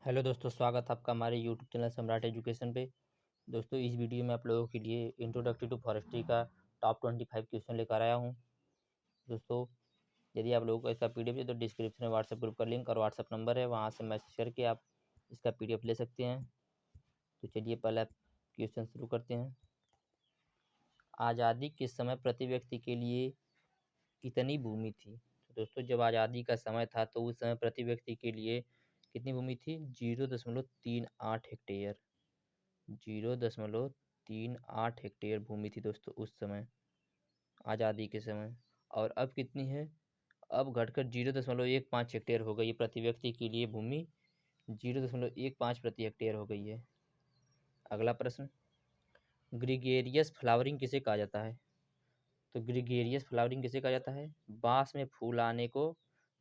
Hello दोस्तों, स्वागत है आपका हमारे यूट्यूब चैनल सम्राट एजुकेशन पे। दोस्तों, इस वीडियो में आप लोगों के लिए इंट्रोडक्टरी टू फॉरेस्ट्री का टॉप 25 क्वेश्चन लेकर आया हूं। दोस्तों, यदि आप लोगों को इसका पीडीएफ है तो डिस्क्रिप्शन में व्हाट्सएप ग्रुप का लिंक और व्हाट्सएप नंबर है, वहां से मैसेज करके आप इसका पीडीएफ ले सकते हैं। तो चलिए पहले आप क्वेश्चन शुरू करते हैं। आज़ादी के समय प्रति व्यक्ति के लिए कितनी भूमि थी? तो दोस्तों, जब आज़ादी का समय था तो उस समय प्रति व्यक्ति के लिए कितनी भूमि थी? 0.38 हेक्टेयर। 0.38 हेक्टेयर भूमि थी दोस्तों उस समय, आज़ादी के समय। और अब कितनी है? अब घटकर 0.15 हेक्टेयर हो गई है प्रति व्यक्ति के लिए भूमि। 0.15 प्रति हेक्टेयर हो गई है। अगला प्रश्न, ग्रीगेरियस फ्लावरिंग किसे कहा जाता है? तो ग्रीगेरियस फ्लावरिंग किसे कहा जाता है? बांस में फूल आने को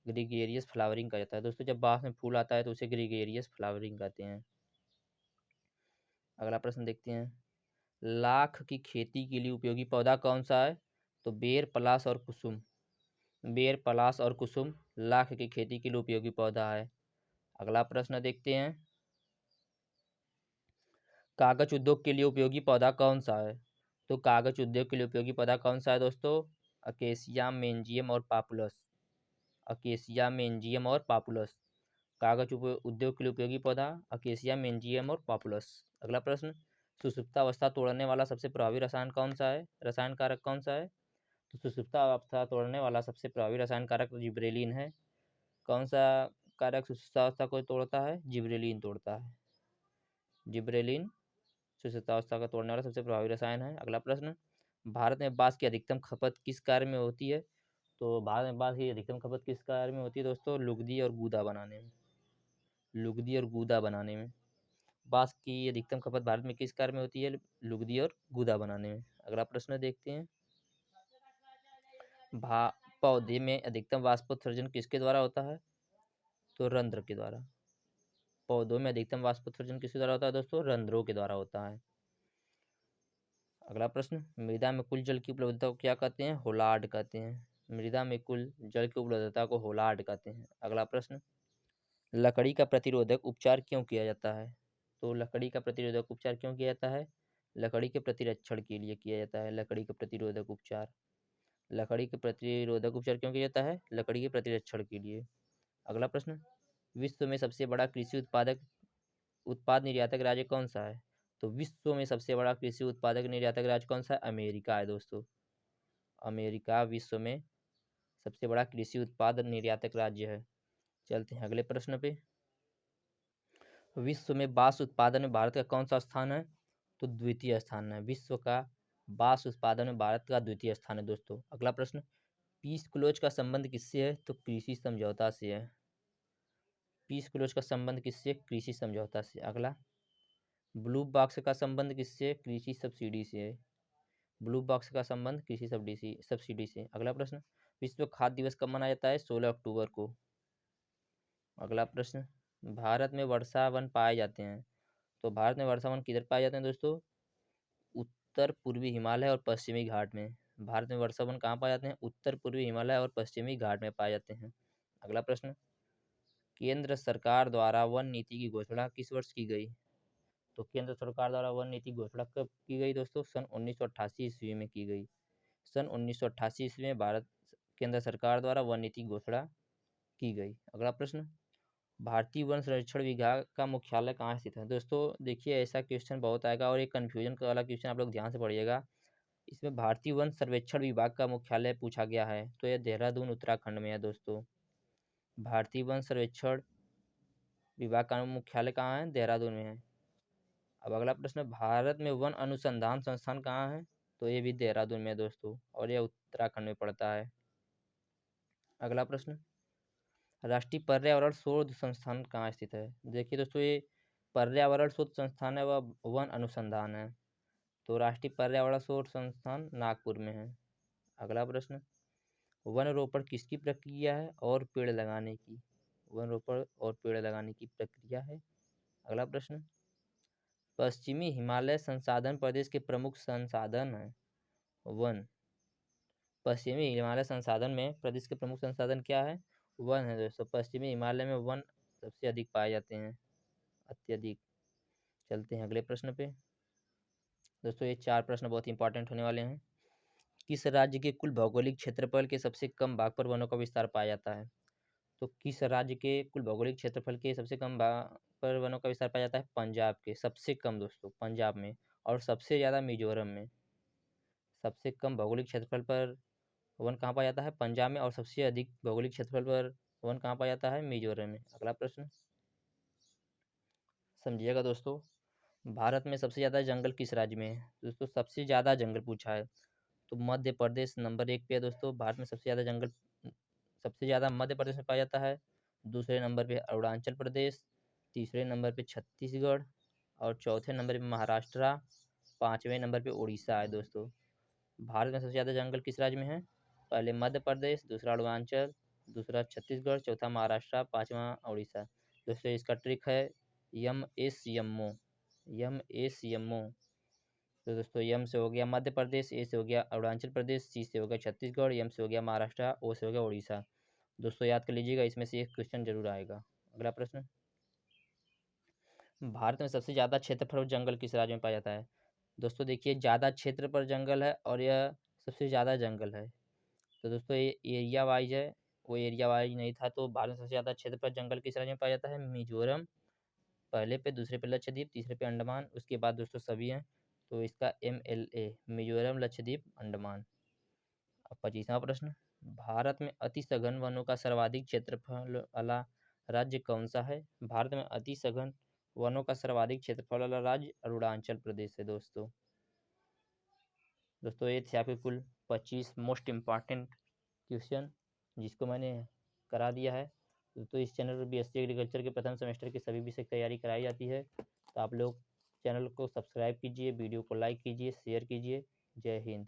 ग्रीगेरियस फ्लावरिंग कहा जाता है। दोस्तों, जब बांस में फूल आता है तो उसे ग्रीगेरियस फ्लावरिंग कहते हैं। अगला प्रश्न देखते हैं, लाख की खेती के लिए उपयोगी पौधा कौन सा है? तो बेर, पलाश और कुसुम। बेर, पलाश और कुसुम लाख की खेती के लिए उपयोगी पौधा है। अगला प्रश्न देखते हैं, कागज उद्योग के लिए उपयोगी पौधा कौन सा है? तो कागज उद्योग के लिए उपयोगी पौधा कौन सा है दोस्तों? अकेसिया, मेंजियम और पापुलस। अकेसिया, मेंजियम और पापुलस। कागज उद्योग के लिए उपयोगी पौधा अकेसिया, मेंजियम और पापुलस। अगला प्रश्न, सुषुप्तावस्था तोड़ने वाला सबसे प्रभावी रसायन कौन सा है? रसायन कारक कौन सा है? तो सुषुप्तावस्था तोड़ने वाला सबसे प्रभावी रसायन कारक जिब्रेलिन है। कौन सा कारक सुषुप्तावस्था को तोड़ता है? जिब्रेलिन तोड़ता है। जिब्रेलिन सुषुप्तावस्था का तोड़ने वाला सबसे प्रभावी रसायन है। अगला प्रश्न, भारत में बांस की अधिकतम खपत किस कार्य में होती है? तो भारत में बांस की अधिकतम खपत किस कार्य में होती है दोस्तों? लुगदी और गूदा बनाने में। लुगदी और गूदा बनाने में। बांस की अधिकतम खपत भारत में किस कार्य में होती है? लुगदी और गूदा बनाने में। अगला प्रश्न देखते हैं, पौधे में अधिकतम वाष्पोत्सर्जन किसके द्वारा होता है? तो रंध्र के द्वारा। पौधों में अधिकतम वाष्पोत्सर्जन किसके द्वारा होता है दोस्तों? रंध्रों के द्वारा होता है। अगला प्रश्न, मृदा में कुल जल की उपलब्धता को क्या कहते हैं? होलार्ड कहते हैं। मृदा में कुल जल की उपलब्धता को होलार्ड कहते हैं। अगला प्रश्न, लकड़ी का प्रतिरोधक उपचार क्यों किया जाता है? तो लकड़ी का प्रतिरोधक उपचार क्यों किया जाता है? लकड़ी के प्रतिरक्षण के लिए किया जाता है। लकड़ी का प्रतिरोधक उपचार। लकड़ी के प्रतिरोधक उपचार क्यों किया जाता है? लकड़ी के प्रतिरक्षण के लिए। अगला प्रश्न, विश्व में सबसे बड़ा कृषि उत्पाद निर्यातक राज्य कौन सा है? तो विश्व में सबसे बड़ा कृषि उत्पादक निर्यातक राज्य कौन सा है? अमेरिका है दोस्तों। अमेरिका विश्व में सबसे बड़ा कृषि उत्पाद निर्यातक राज्य है। चलते हैं अगले प्रश्न पे, विश्व में बांस उत्पादन में भारत का कौन सा स्थान है? तो द्वितीय स्थान है। विश्व का बांस उत्पादन में भारत का द्वितीय स्थान है दोस्तों। अगला प्रश्न, पीस क्लोज का संबंध किससे है? तो कृषि समझौता से है। पीस क्लोज का संबंध किससे? कृषि समझौता से। अगला, ब्लू बॉक्स का संबंध किससे? कृषि सब्सिडी से है। ब्लू बॉक्स का संबंध कृषि सब्सिडी से। अगला प्रश्न, विश्व खाद्य दिवस कब मनाया जाता है? 16 अक्टूबर को। अगला प्रश्न, भारत में वर्षा वन पाए जाते हैं। तो भारत में वर्षा वन किधर पाए जाते हैं दोस्तों? उत्तर पूर्वी हिमालय और पश्चिमी घाट में। भारत में वर्षा वन कहाँ पाए जाते हैं? उत्तर पूर्वी हिमालय और पश्चिमी घाट में पाए जाते हैं। अगला प्रश्न, केंद्र सरकार द्वारा वन नीति की घोषणा किस वर्ष की गई? तो केंद्र सरकार द्वारा वन नीति की घोषणा कब की गई दोस्तों? सन 1988 ईस्वी में की गई। सन 1988 ईस्वी में भारत केंद्र सरकार द्वारा वन नीति की घोषणा की गई। अगला प्रश्न, भारतीय वन संरक्षण विभाग का मुख्यालय कहाँ स्थित है? दोस्तों देखिए, ऐसा क्वेश्चन बहुत आएगा और एक कन्फ्यूजन वाला क्वेश्चन आप लोग ध्यान से पढ़िएगा। इसमें भारतीय वन सर्वेक्षण विभाग का मुख्यालय पूछा गया है, तो यह देहरादून उत्तराखंड में है दोस्तों। भारतीय वन सर्वेक्षण विभाग का मुख्यालय कहाँ है? देहरादून में है। अब अगला प्रश्न, भारत में वन अनुसंधान संस्थान कहाँ है? तो ये भी देहरादून में है दोस्तों, और यह उत्तराखंड में पड़ता है। अगला प्रश्न, राष्ट्रीय पर्यावरण शोध संस्थान कहाँ स्थित है? देखिए दोस्तों, ये पर्यावरण शोध संस्थान है वह वन अनुसंधान है। तो राष्ट्रीय पर्यावरण शोध संस्थान नागपुर में है। अगला प्रश्न, वन रोपण किसकी प्रक्रिया है और पेड़ लगाने की? वन रोपण और पेड़ लगाने की प्रक्रिया है। अगला प्रश्न, पश्चिमी हिमालय संसाधन प्रदेश के प्रमुख संसाधन है वन। पश्चिमी हिमालय संसाधन में प्रदेश के प्रमुख संसाधन क्या है? वन है दोस्तों। पश्चिमी हिमालय में वन सबसे अधिक पाए जाते हैं। अत्यधिक। चलते हैं अगले प्रश्न पे। दोस्तों ये 4 प्रश्न बहुत इंपॉर्टेंट होने वाले हैं। किस राज्य के कुल भौगोलिक क्षेत्रफल के सबसे कम भाग पर वनों का विस्तार पाया जाता है? तो किस राज्य के कुल भौगोलिक क्षेत्रफल के सबसे कम भाग पर वनों का विस्तार पाया जाता है? पंजाब के, सबसे कम दोस्तों पंजाब में, और सबसे ज़्यादा मिजोरम में। सबसे कम भौगोलिक क्षेत्रफल पर वन कहाँ पाया जाता है? पंजाब में। और सबसे अधिक भौगोलिक क्षेत्रफल पर वन कहाँ पाया जाता है? मिजोरम में। अगला प्रश्न समझिएगा दोस्तों। भारत में सबसे ज़्यादा जंगल किस राज्य में है? दोस्तों सबसे ज़्यादा जंगल पूछा है तो मध्य प्रदेश नंबर 1 पे है दोस्तों। भारत में सबसे ज़्यादा जंगल सबसे ज़्यादा मध्य प्रदेश में पाया जाता है। दूसरे नंबर पे अरुणाचल प्रदेश, तीसरे नंबर पे छत्तीसगढ़, और चौथे नंबर पे महाराष्ट्र, पाँचवें नंबर पे उड़ीसा है दोस्तों। भारत में सबसे ज़्यादा जंगल किस राज्य में है? पहले मध्य प्रदेश, दूसरा अरुणाचल, दूसरा छत्तीसगढ़, चौथा महाराष्ट्र, पाँचवा उड़ीसा। दोस्तों इसका ट्रिक है यम एस यमो, यम एस यमो। तो दोस्तों यम से हो गया मध्य प्रदेश, ए से हो गया अरुणाचल प्रदेश, सी से हो गया छत्तीसगढ़, यम से हो गया महाराष्ट्र, ओ से हो गया उड़ीसा। दोस्तों याद कर लीजिएगा, इसमें से एक क्वेश्चन जरूर आएगा। अगला प्रश्न, भारत में सबसे ज़्यादा क्षेत्रफल और जंगल किस राज्य में पाया जाता है? दोस्तों देखिए ज़्यादा क्षेत्र पर जंगल है और यह सबसे ज़्यादा जंगल है। तो दोस्तों ये एरिया वाइज है, वो एरिया वाइज नहीं था। तो भारत में सबसे ज़्यादा क्षेत्र पर जंगल किस राज्य में पाया जाता है? मिजोरम पहले पे, दूसरे पे लक्षद्वीप, तीसरे पे अंडमान, उसके बाद दोस्तों सभी हैं। तो इसका MLA मिजोरम, लक्षद्वीप, अंडमान। अब 25वां प्रश्न, भारत में अति सघन वनों का सर्वाधिक क्षेत्रफल वाला राज्य कौन सा है? भारत में अति सघन वनों का सर्वाधिक क्षेत्रफल वाला राज्य अरुणाचल प्रदेश है दोस्तों। दोस्तों ये थे आपके कुल 25 मोस्ट इम्पॉर्टेंट क्वेश्चन जिसको मैंने करा दिया है। तो इस चैनल पर BSc एग्रीकल्चर के प्रथम सेमेस्टर की सभी विषय की तैयारी कराई जाती है। तो आप लोग चैनल को सब्सक्राइब कीजिए, वीडियो को लाइक कीजिए, शेयर कीजिए। जय हिंद।